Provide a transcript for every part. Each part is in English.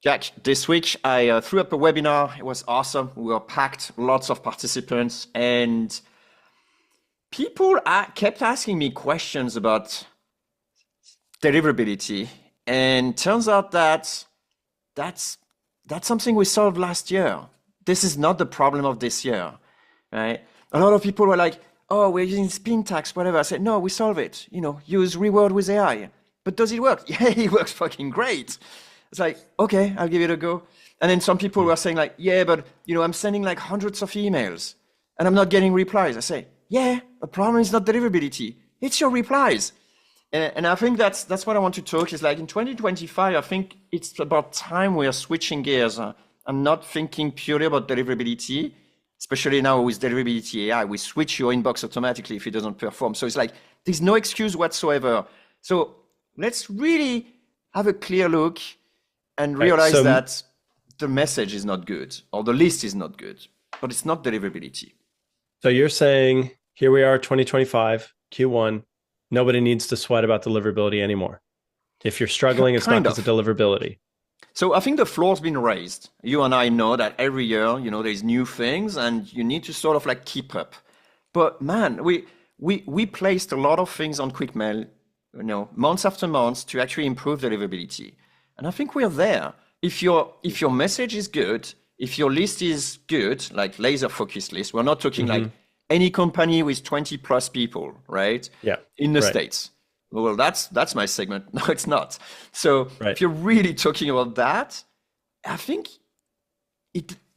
Jack, this week I threw up a webinar. It was awesome. We were packed, lots of participants, and people kept asking me questions about deliverability. And turns out that that's that's something we solved last year. This is not the problem of this year, right? A lot of people were like, "Oh, we're using spin tags, whatever." I said, "No, we solve it. Use reword with AI." But does it work? Yeah, it works fucking great. It's like, okay, I'll give it a go. And then some people Hmm. were saying like, yeah, but I'm sending like hundreds of emails and I'm not getting replies. I say, yeah, the problem is not deliverability. It's your replies. And I think that's what I want to talk is like in 2025, I think it's about time we are switching gears. I'm not thinking purely about deliverability, especially now with deliverability AI. We switch your inbox automatically if it doesn't perform. So it's like there's no excuse whatsoever. So let's really have a clear look and Okay, realize that the message is not good or the list is not good, but it's not deliverability. so you're saying here we are, 2025 Q1. Nobody needs to sweat about deliverability anymore. If you're struggling, it's not Kind because of of. deliverability. So I think the floor's been raised. You and I know that every year, there's new things and you need to sort of like keep up. But man, we placed a lot of things on QuickMail, months after months to actually improve deliverability. And I think we're there. If your message is good, if your list is good, like laser focused list, we're not talking like Hmm. any company with 20 plus people, right? Yeah, In the right, States. Well, that's my segment. No, it's not. So right. if you're really talking about that, I think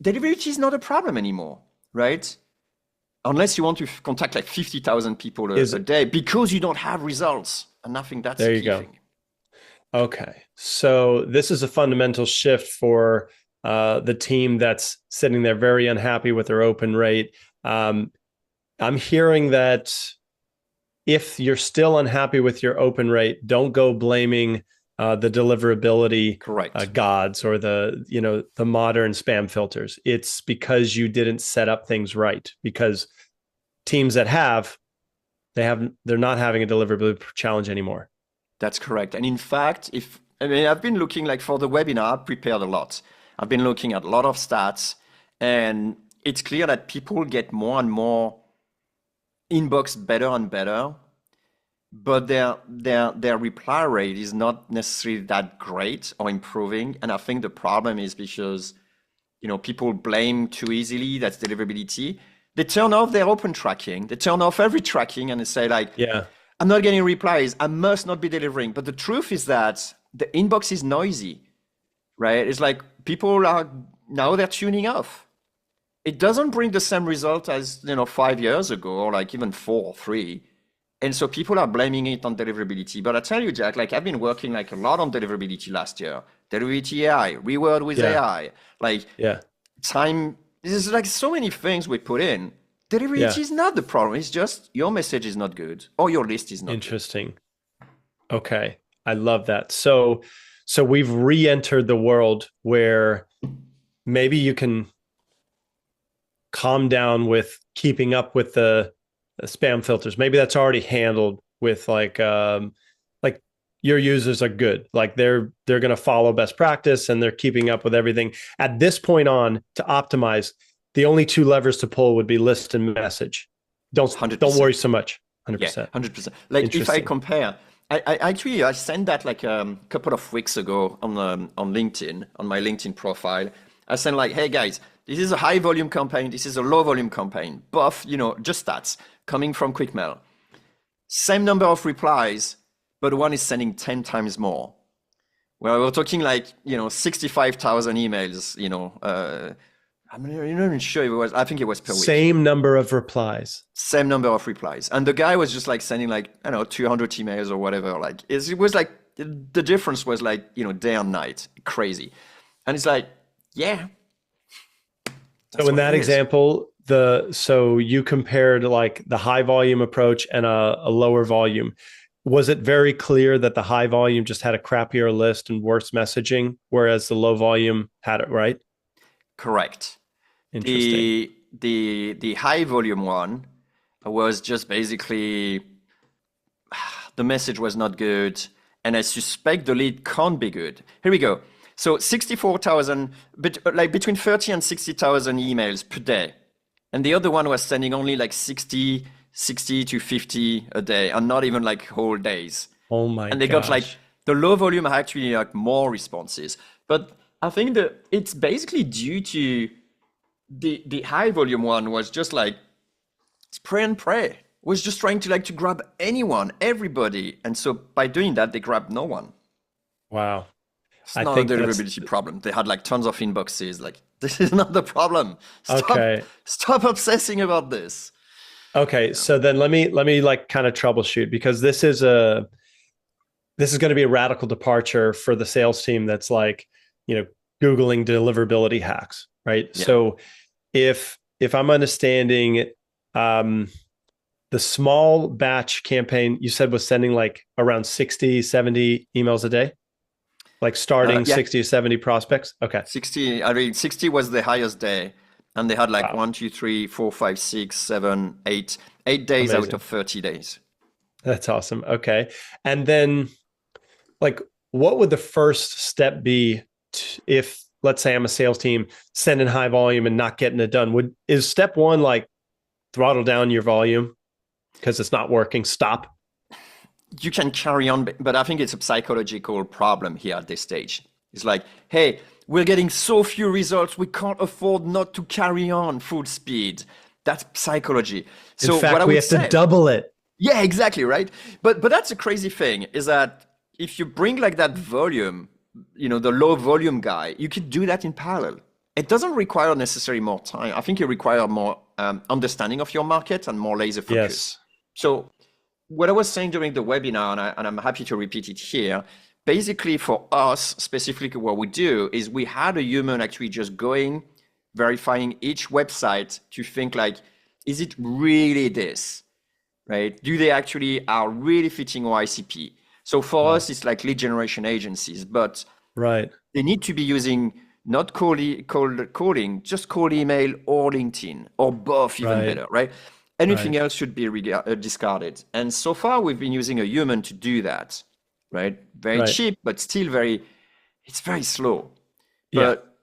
deliverability is not a problem anymore, right? Unless you want to contact like 50,000 people a, Is a day because you don't have results. And I think that's a There you key go. thing. Okay. So this is a fundamental shift for the team that's sitting there very unhappy with their open rate. Um, I'm hearing that if you're still unhappy with your open rate, don't go blaming the deliverability Correct. gods or the modern spam filters. It's because you didn't set up things right. Because teams that they're not having a deliverability challenge anymore. That's correct. And in fact, I've been looking like for the webinar, I've prepared a lot. I've been looking at a lot of stats, and it's clear that people get more and more inbox better and better, but their reply rate is not necessarily that great or improving. And I think the problem is because people blame too easily. That's deliverability. They turn off their open tracking. They turn off every tracking and they say like, Yeah. I'm not getting replies. I must not be delivering. But the truth is that the inbox is noisy, right? It's like people are now they're tuning off. It doesn't bring the same result as 5 years ago or like even 4 or 3. And so people are blaming it on deliverability. But I tell you, Jack, like I've been working like a lot on deliverability last year. Deliverability AI, reword with Yeah. AI, like Yeah. time. There's like so many things we put in. Deliverability Yeah. is not the problem. It's just your message is not good or your list is not good. Interesting. Okay. I love that. So we've re-entered the world where maybe you can calm down with keeping up with the spam filters. Maybe that's already handled with like your users are good. Like they're going to follow best practice and they're keeping up with everything. At this point on to optimize, the only two levers to pull would be list and message. Don't worry 100%. so much. Yeah, 100%. 100%. Like if I Interesting. compare, I actually I sent that like a couple of weeks ago on LinkedIn, on my LinkedIn profile. I sent like, hey guys, this is a high volume campaign, this is a low volume campaign. Both, just stats coming from QuickMail. Same number of replies, but one is sending 10 times more. Well, we're talking like, 65,000 emails, I'm not even sure it was, I think it was per week. Same number of replies. Same number of replies. And the guy was just like sending like, I don't know, 200 emails or whatever. Like it was like the difference was like, day and night. Crazy. And it's like, yeah, So that's in what it that is. example, so you compared like the high volume approach and a lower volume. Was it very clear that the high volume just had a crappier list and worse messaging, whereas the low volume had it right? Correct. Interesting. The high volume one was just basically the message was not good. And I suspect the lead can't be good. Here we go. So 64,000, but like between 30 and 60,000 emails per day. And the other one was sending only like 60 to 50 a day, and not even like whole days. Oh my And they got like gosh. the low volume are actually like more responses. But I think that it's basically due to the high volume one was just like spray and pray. Was just trying to like to grab anyone, everybody. And so by doing that, they grabbed no one. Wow. It's I not a think that's deliverability problem. They had like tons of inboxes. Like, this is not the problem. okay. Stop obsessing about this. Okay. Yeah. So then let me like kind of troubleshoot, because this is going to be a radical departure for the sales team that's like, Googling deliverability hacks, right? Yeah. So if I'm understanding, um, the small batch campaign you said was sending like around 60, 70 emails a day, like starting Yeah. 60 to 70 prospects. Okay. 60, I mean, 60 was the highest day. And they had like Wow. 1, 2, 3, 4, 5, 6, 7, 8, 8 days out of Amazing. 30 days. That's awesome. Okay. And then, like, what would the first step be if, let's say I'm a sales team sending high volume and not getting it done? Is step one like throttle down your volume because it's not working? Stop. You can carry on, but I think it's a psychological problem here at this stage. It's like, hey, we're getting so few results, we can't afford not to carry on full speed. That's psychology. In So what I fact, we would have to say, double it. yeah, exactly, right? But that's a crazy thing is that if you bring like that volume, the low volume guy, you could do that in parallel. It doesn't require necessarily more time. I think it requires more understanding of your market and more laser focus. Yes. So what I was saying during the webinar, and I'm happy to repeat it here, basically for us, specifically what we do is we had a human actually just going, verifying each website to think like, is it really this, right? Do they actually are really fitting our ICP? So for Wow. us, it's like lead generation agencies, but Right. they need to be using not cold calling, just cold email or LinkedIn or both, even Right. better, right? Anything Right. else should be discarded. And so far, we've been using a human to do that, right? Very Right. cheap, but still it's very slow. Yeah. But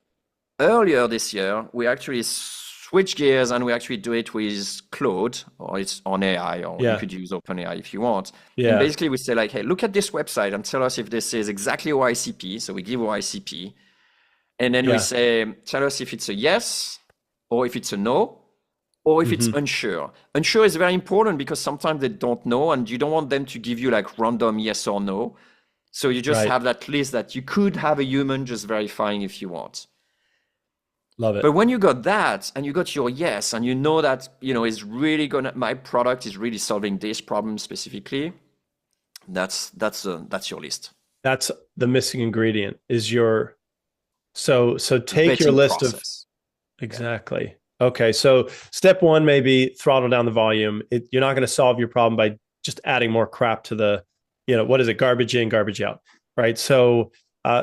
earlier this year, we actually switch gears and we actually do it with Claude, or it's on AI, or you Yeah. could use OpenAI if you want. And Yeah. basically we say like, hey, look at this website and tell us if this is exactly our ICP. So we give our ICP. And then we Yeah. say, tell us if it's a yes, or if it's a no, or if it's Hmm. unsure. Unsure is very important because sometimes they don't know and you don't want them to give you like random yes or no. So you just Right. have that list that you could have a human just verifying if you want. Love it. But when you got that and you got your yes, and you know that, is really my product is really solving this problem specifically, that's your list. That's the missing ingredient is your, so The take your vetting list of, process. Yeah. exactly. Okay. So step one, maybe throttle down the volume. You're not going to solve your problem by just adding more crap to the, what is it? Garbage in, garbage out. Right. So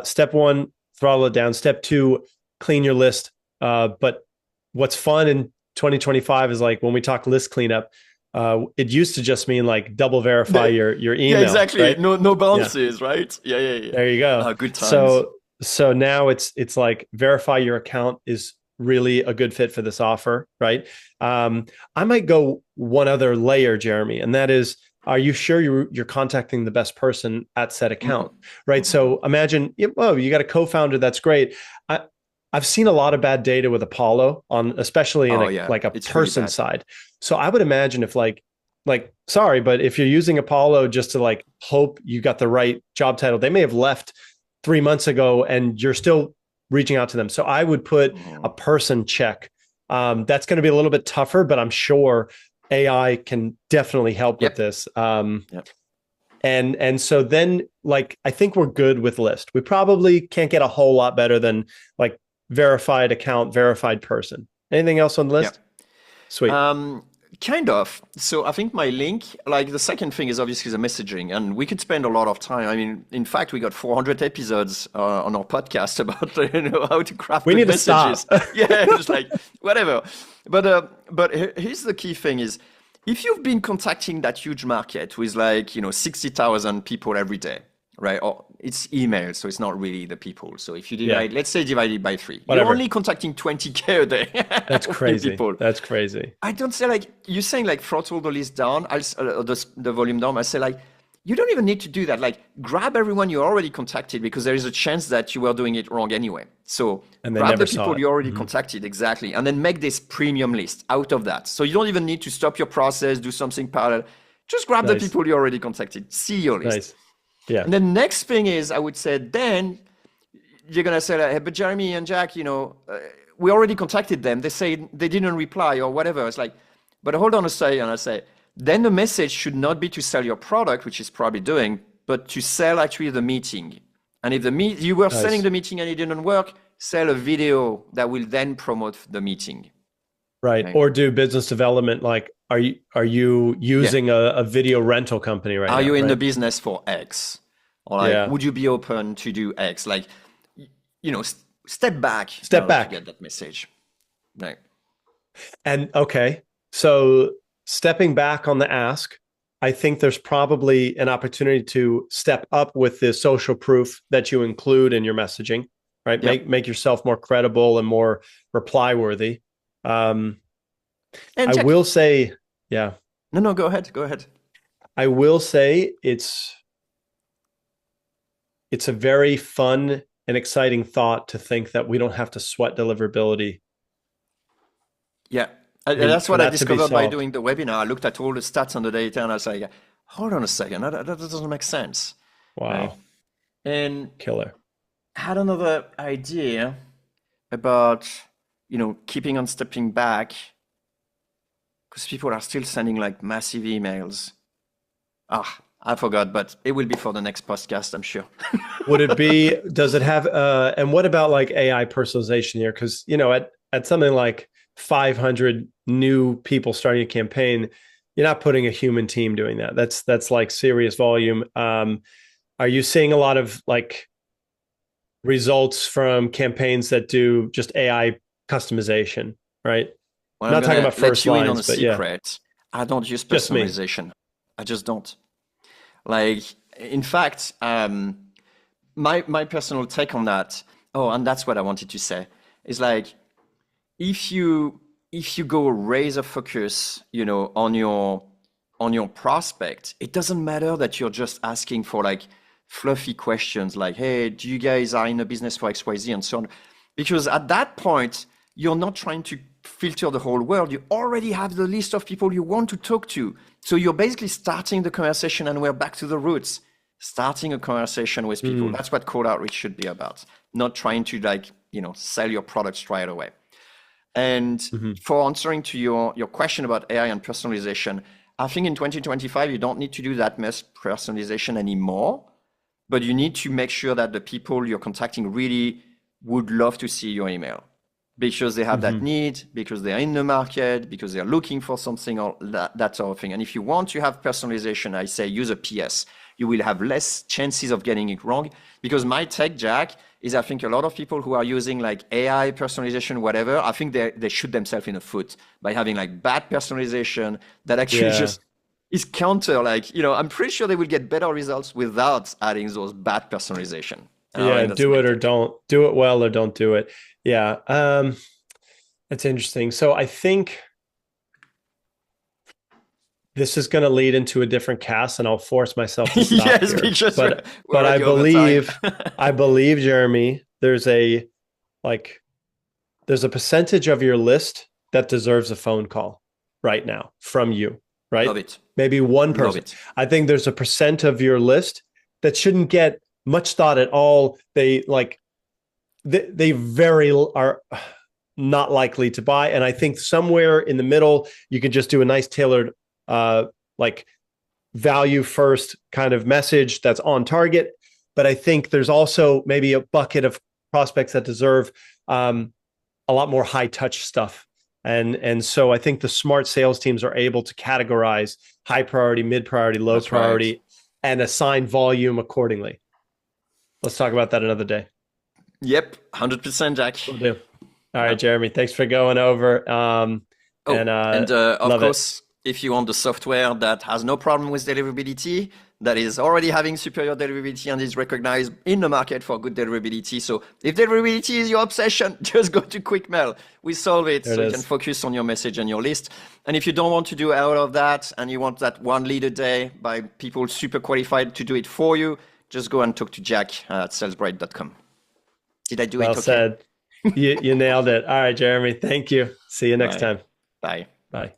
step one, throttle it down. Step two, clean your list. But what's fun in 2025 is like when we talk list cleanup, it used to just mean like double verify your Yeah, email, exactly. right? No Yeah. bounces, right? Yeah. There you go. Good times. So now it's like verify your account is really a good fit for this offer, right? I might go one other layer, Jeremy, and that is, are you sure you're contacting the best person at said account, right? Mm-hmm. So imagine, oh, you got a co-founder, that's great. I've seen a lot of bad data with Apollo on, especially in Oh a yeah, like a it's really person bad. side. So I would imagine if like sorry, but if you're using Apollo just to like hope you got the right job title, they may have left 3 months ago and you're still reaching out to them. So I would put a Mhm. person check. That's going to be a little bit tougher, but I'm sure AI can definitely help with Yep. this. Yep. And so then like I think we're good with list. We probably can't get a whole lot better than like verified account, verified person. Anything else on the Yep. list? Sweet. Kind of. So I think my link, like the second thing is obviously the messaging, and we could spend a lot of time. I mean, in fact, we got 400 episodes on our podcast about how to craft We good need to stop. messages. Yeah, just like whatever. But here's the key thing: is if you've been contacting that huge market with like 60,000 people every day, right? Or it's email, so it's not really the people. So if you Yeah. divide, let's say divide it by 3, you're Whatever. only contacting 20K a day That's with crazy. people. That's crazy. I don't say like you're saying like throttle the list down, the volume down. I say like you don't even need to do that. Like grab everyone you already contacted because there is a chance that you were doing it wrong anyway. So And they grab the never saw people it. you already Hmm. contacted exactly, and then make this premium list out of that. So you don't even need to stop your process, do something parallel. Just grab the Nice. people you already contacted. See your list. Nice. Yeah. And the next thing is, I would say, then you're gonna say, like, hey, but Jeremy and Jack, we already contacted them. They say they didn't reply or whatever. It's like, but hold on a second. I say, then the message should not be to sell your product, which is probably doing, but to sell actually the meeting. And if you were selling Nice. the meeting and it didn't work, sell a video that will then promote the meeting. Right. Okay. Or do business development like are you Yeah. using a video rental company right Are now? you in the Right. business for X? Or like, Yeah. would you be open to do X? Like, step back in Step order to back. get that message. Right. And okay. So stepping back on the ask, I think there's probably an opportunity to step up with the social proof that you include in your messaging, right? Yeah. Make yourself more credible and more reply worthy. Um, And I Jack, will say, yeah, no, no, go ahead. Go ahead. I will say it's a very fun and exciting thought to think that we don't have to sweat deliverability Yeah. and That's for what I that to be discovered by solved. doing the webinar. I looked at all the stats on the data and I was like, hold on a second. That doesn't make sense. Right. Wow, And killer. I had another idea about, keeping on stepping back because people are still sending like massive emails. Ah, I forgot, but it will be for the next podcast, I'm sure. Would it be, does it have, and what about like AI personalization here? Because, at something like 500 new people starting a campaign, you're not putting a human team doing that. That's like serious volume. Are you seeing a lot of like results from campaigns that do just AI customization, right? Well, I'm Not talking gonna about let first you in on lines, a but yeah, secret. I don't use just me. personalization. I just don't. Like, in fact, my personal take on that. Oh, and that's what I wanted to say. Is like if you go razor focus, on your prospect, it doesn't matter that you're just asking for like fluffy questions like, hey, do you guys are in a business for XYZ and so on? Because at that point, you're not trying to filter the whole world. You already have the list of people you want to talk to. So you're basically starting the conversation and we're back to the roots. Starting a conversation with people. Mm, That's what cold outreach should be about. Not trying to like, sell your products right away. And mhm. for answering to your question about AI and personalization, I think in 2025, you don't need to do that much personalization anymore, but you need to make sure that the people you're contacting really would love to see your email because they have that Mhm. need, because they're in the market, because they're looking for something or that sort of thing. And if you want to have personalization, I say use a PS. You will have less chances of getting it wrong because my take, Jack, is I think a lot of people who are using like AI personalization, whatever, I think they shoot themselves in the foot by having like bad personalization that actually Yeah. just is counter. Like, I'm pretty sure they will get better results without adding those bad personalization. And I Yeah. think that's Do my it or take. don't do it well or don't do it. Yeah. That's interesting. So I think this is going to lead into a different cast and I'll force myself to stop Yes, here. because we're, But we're already over time. I believe, Jeremy, like there's a percentage of your list that deserves a phone call right now from you, Love right? it. Maybe one Love person. it. I think there's a percent of your list that shouldn't get much thought at all. They very are not likely to buy. And I think somewhere in the middle, you can just do a nice tailored, like value first kind of message that's on target. But I think there's also maybe a bucket of prospects that deserve a lot more high touch stuff. And so I think the smart sales teams are able to categorize high priority, mid priority, low That's right. priority, and assign volume accordingly. Let's talk about that another day. Yep, 100% Jack. We'll do. All right, Yeah. Jeremy. Thanks for going over. Oh, And and of love it. course, if you want the software that has no problem with deliverability, that is already having superior deliverability and is recognized in the market for good deliverability. So if deliverability is your obsession, just go to QuickMail. We solve it There it so you can is. focus on your message and your list. And if you don't want to do all of that and you want that one lead a day by people super qualified to do it for you, just go and talk to Jack at salesbright.com. Did I do Well it okay? said. You nailed it. All right, Jeremy. Thank you. See you next Bye. time. Bye. Bye.